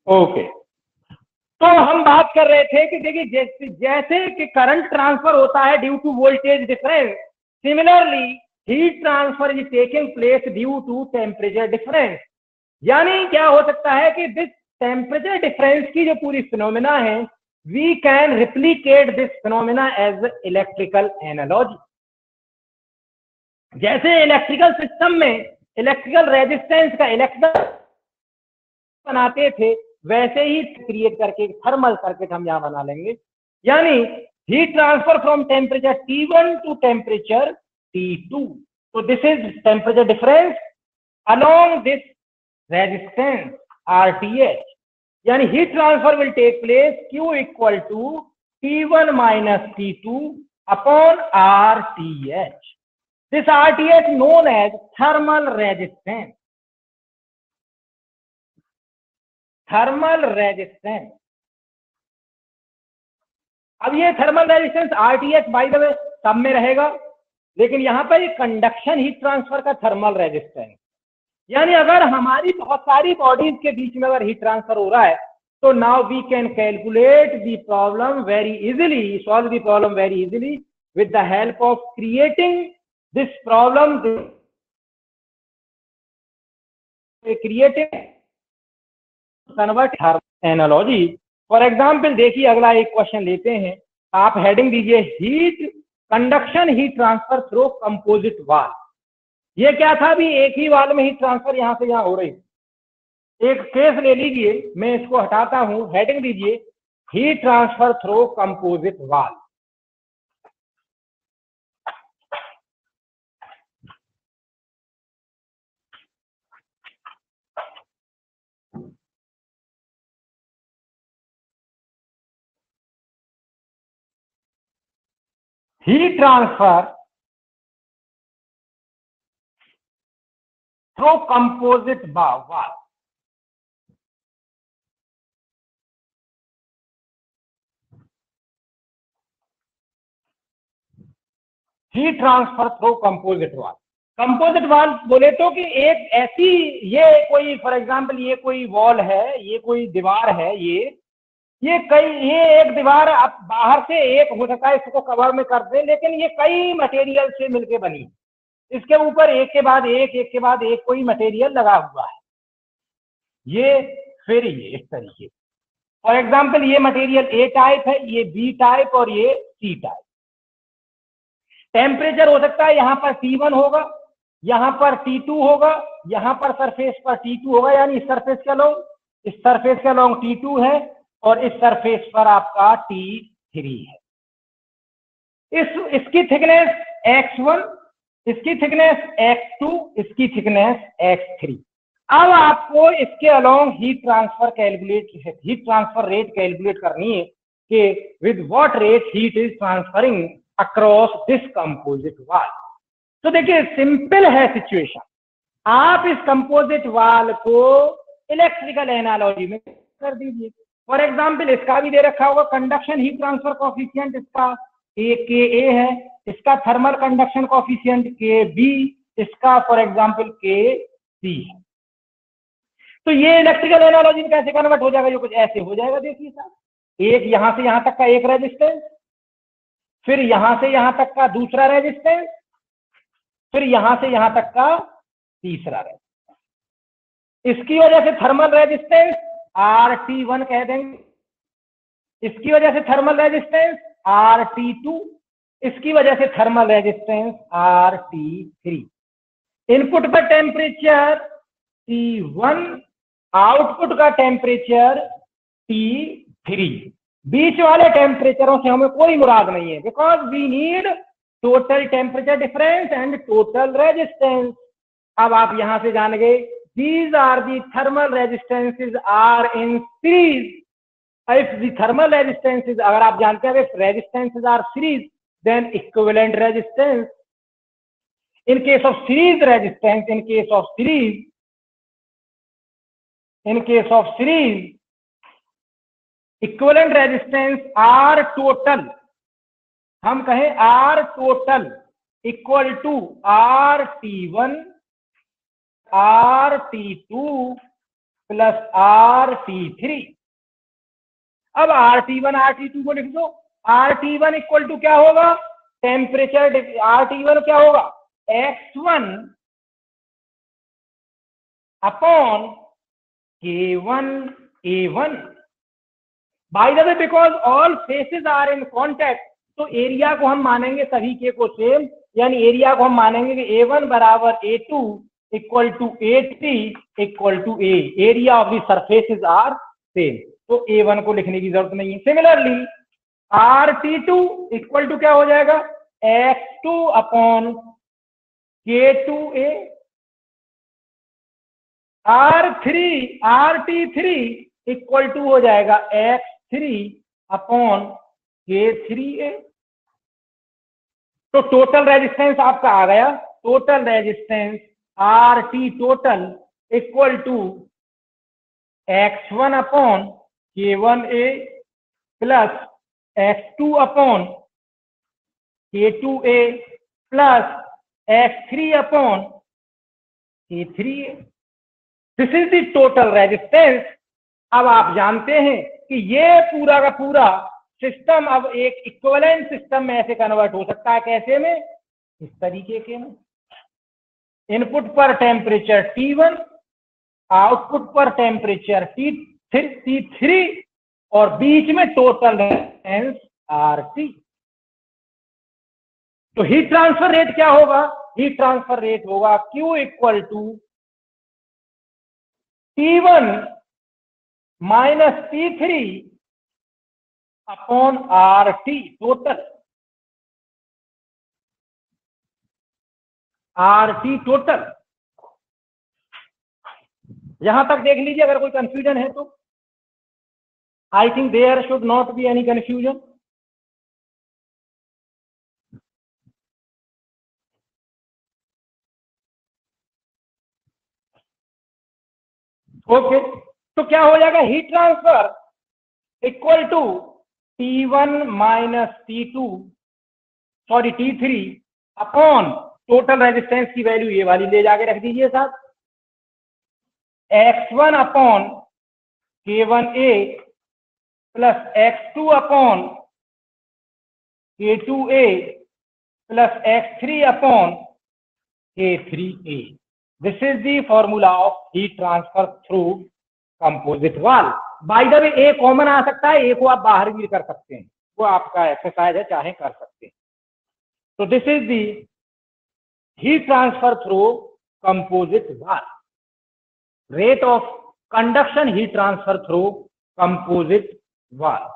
Okay, तो हम बात कर रहे थे कि देखिए जैसे कि करंट ट्रांसफर होता है due to voltage difference, similarly heat transfer is taking place due to temperature difference. यानी क्या हो सकता है कि दिस टेम्परेचर डिफरेंस की जो पूरी फिनोमिना है, we can replicate this phenomena as electrical analogy. जैसे इलेक्ट्रिकल सिस्टम में इलेक्ट्रिकल रेजिस्टेंस का इलेक्ट्रिकल बनाते थे, वैसे ही क्रिएट करके थर्मल सर्किट हम यहां बना लेंगे। यानी heat transfer from temperature T1 to temperature T2, तो this is temperature difference along this resistance RTH। यानी हीट ट्रांसफर will take place Q equal to T1 minus T2 upon RTH। This RTH known as thermal resistance। Thermal resistance. अब ये thermal resistance RTH bye the वे सब में रहेगा, लेकिन यहां पर ये कंडक्शन हीट ट्रांसफर का थर्मल रेजिस्टेंस। यानी अगर हमारी बहुत सारी बॉडीज के बीच में अगर हीट ट्रांसफर हो रहा है, तो now we can calculate the problem very easily, solve the problem very easily with the help of creating this problem, creating convert analogy. For example देखिए अगला एक क्वेश्चन लेते हैं, आप हेडिंग दीजिए heat conduction heat transfer through composite wall. ये क्या था, अभी एक ही वाल में हीट ट्रांसफर यहां से यहां हो रही। एक केस ले लीजिए, मैं इसको हटाता हूं, हेडिंग दीजिए हीट ट्रांसफर थ्रू कंपोजिट वाल। हीट ट्रांसफर थ्रू कंपोजिट वाल। हीट ट्रांसफर थ्रू कंपोजिट वाल। कंपोजिट वाल बोले तो कि एक ऐसी, ये कोई फॉर एग्जांपल ये कोई वॉल है, ये कोई दीवार है, ये कई, ये एक दीवार आप बाहर से एक हो सकता है इसको कवर में कर दे, लेकिन ये कई मटेरियल से मिलके बनी। इसके ऊपर एक के बाद एक के बाद एक कोई मटेरियल लगा हुआ है, ये फिर ये इस तरीके। फॉर एग्जांपल ये मटेरियल ए टाइप है, ये बी टाइप और ये सी टाइप। टेम्परेचर हो सकता है यहाँ पर T1 होगा, यहाँ पर T2 होगा, यहाँ पर सरफेस पर T2 होगा, यानी इस सरफेस का लॉन्ग, इस सरफेस का लॉन्ग T2 है और इस सरफेस पर आपका T3 है। इसकी थिकनेस X1, इसकी थिकनेस X2, इसकी थिकनेस X3। अब आपको इसके along heat transfer rate calculate करनी है कि with what rate heat is transferring across this composite वाल। तो देखिए सिंपल है सिचुएशन, आप इस कंपोजिट वाल को इलेक्ट्रिकल एनालॉजी में कर दीजिए। फॉर एग्जांपल इसका भी दे रखा होगा कंडक्शन हीट ट्रांसफर कोफिशिएंट, इसका Ka है, इसका थर्मल कंडक्शन कोफिशिएंट Kb, इसका फॉर एग्जांपल Kc है। तो ये इलेक्ट्रिकल एनालॉजी में कैसे कन्वर्ट हो जाएगा, ये कुछ ऐसे हो जाएगा। देखिए साहब, एक यहां से यहां तक का एक रेजिस्टेंस, फिर यहां से यहां तक का दूसरा रेजिस्टेंस, फिर यहां से यहां तक का तीसरा रेजिस्टेंस। इसकी वजह से थर्मल रेजिस्टेंस RT1 कह देंगे, इसकी वजह से थर्मल रेजिस्टेंस RT2, इसकी वजह से थर्मल रेजिस्टेंस RT3। इनपुट पर टेम्परेचर T1, आउटपुट का टेम्परेचर T3। बीच वाले टेम्परेचरों से हमें कोई मुराद नहीं है, because we need total temperature difference and total resistance. अब आप यहां से जान गए, these are the thermal resistances are in series। if the thermal resistances, अगर आप जानते हैं resistances are series, then equivalent resistance, in case of series resistance, in case of series equivalent resistance R total, हम कहें R total equal to RT1, RT2 plus RT3। अब RT1 RT2 को लिख दो। RT1 इक्वल टू क्या होगा, temperature, RT1 क्या होगा, X1 upon K1A1। By the way because all faces are in contact, तो एरिया को हम मानेंगे सभी के को सेम, यानी एरिया को हम मानेंगे कि A1 बराबर A2 equal to A3 equal to A, area of the surfaces are same, तो A1 को लिखने की जरूरत नहीं है। सिमिलरली RT2 इक्वल टू क्या हो जाएगा, X2 upon K2A। RT3 equal to हो जाएगा X3 अपॉन K3A। तो टोटल रेजिस्टेंस आपका आ गया, total resistance RT total equal to X1 upon K1A plus X2 upon K2A plus X3 upon K3A। This is the total resistance. अब आप जानते हैं कि ये पूरा का पूरा सिस्टम अब एक इक्विवेलेंट सिस्टम में ऐसे कन्वर्ट हो सकता है, कैसे में, इस तरीके के में, इनपुट पर टेम्परेचर T1, आउटपुट पर टेम्परेचर T3 और बीच में टोटल रेजिस्टेंस RT। तो हीट ट्रांसफर रेट क्या होगा, हीट ट्रांसफर रेट होगा Q equal to T1 minus T3 upon RT total, RT total. यहां तक देख लीजिए, अगर कोई कंफ्यूजन है तो। I think there should not be any confusion. Okay, तो क्या हो जाएगा, heat transfer equal to T1 minus T2 sorry T3 upon total resistance की वैल्यू ये वाली ले जाके रख दीजिए साथ, X1 upon K1A plus X2 upon K2A plus X3 upon K3A। This is the formula of heat transfer through composite wall. By the way a common आ सकता है, ए को आप बाहर भी कर सकते हैं, वो आपका एक्सरसाइज है, चाहे कर सकते हैं। तो this is the heat transfer through composite wall, rate of conduction heat transfer through composite wall.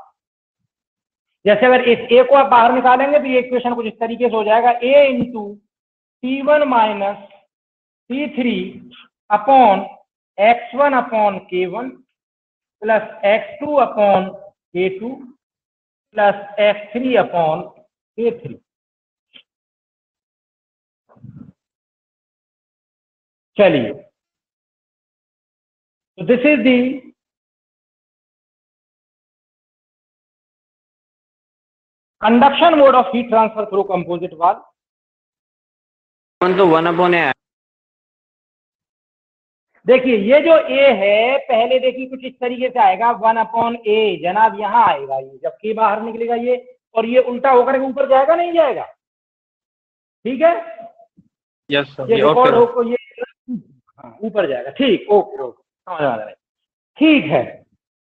जैसे अगर इस ए को आप बाहर निकालेंगे तो ये इक्वेशन कुछ इस तरीके से हो जाएगा, A into T1 minus T3 upon X1 upon K1 plus X2 upon K2 plus X3 upon K3। चलिए, तो this is the conduction mode of heat transfer through composite wall. तो 1/A। देखिए ये जो A है, पहले देखिए कुछ इस तरीके से आएगा 1/A, जनाब यहाँ आएगा ये, जब K बाहर निकलेगा ये, और ये उल्टा होकर के ऊपर जाएगा, नहीं जाएगा, ठीक है, यस सर, ये रिकॉर्ड हो, ये ऊपर जाएगा, ठीक, ओके ओके, समझ आ रहा है, ठीक है।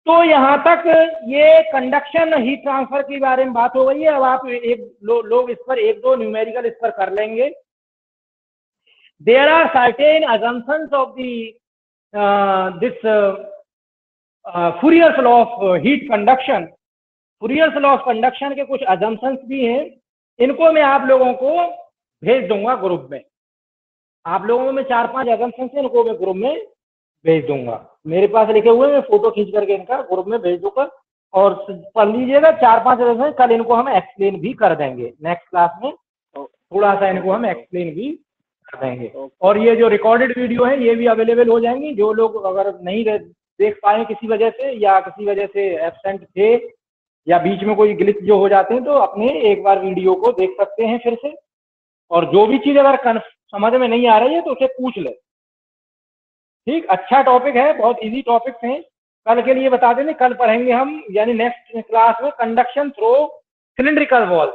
तो यहाँ तक ये कंडक्शन हीट ट्रांसफर के बारे में बात हो गई है। अब आप लोग इस पर एक दो न्यूमेरिकल इस पर कर लेंगे। There are certain assumptions of the this Fourier's law of heat conduction. Fourier's law of conduction के कुछ assumptions भी हैं, इनको मैं आप लोगों को भेज दूंगा ग्रुप में। आप लोगों में 4-5 assumptions हैं, इनको मैं ग्रुप में भेज दूंगा, मेरे पास लिखे हुए, मैं फोटो खींच करके इनका ग्रुप में भेज दूंगा और पढ़ लीजिएगा। 4-5 assumptions कल इनको हम एक्सप्लेन भी कर देंगे, नेक्स्ट क्लास में थोड़ा सा इनको हम एक्सप्लेन भी कर देंगे। और ये जो रिकॉर्डेड वीडियो है ये भी अवेलेबल हो जाएंगी। जो लोग अगर नहीं देख पाए किसी वजह से, या किसी वजह से एब्सेंट थे, या बीच में कोई ग्लिच जो हो जाते हैं, तो अपने एक बार वीडियो को देख सकते हैं फिर से, और जो भी चीज अगर समझ में नहीं आ रही है तो उसे पूछ ले, ठीक, अच्छा टॉपिक है, बहुत इजी टॉपिक्स हैं। कल के लिए बता देंगे, कल पढ़ेंगे हम, यानी नेक्स्ट क्लास में conduction through cylindrical wall,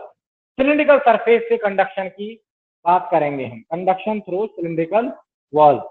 cylindrical surface से कंडक्शन की बात करेंगे हम, कंडक्शन थ्रू सिलिंड्रिकल वॉल।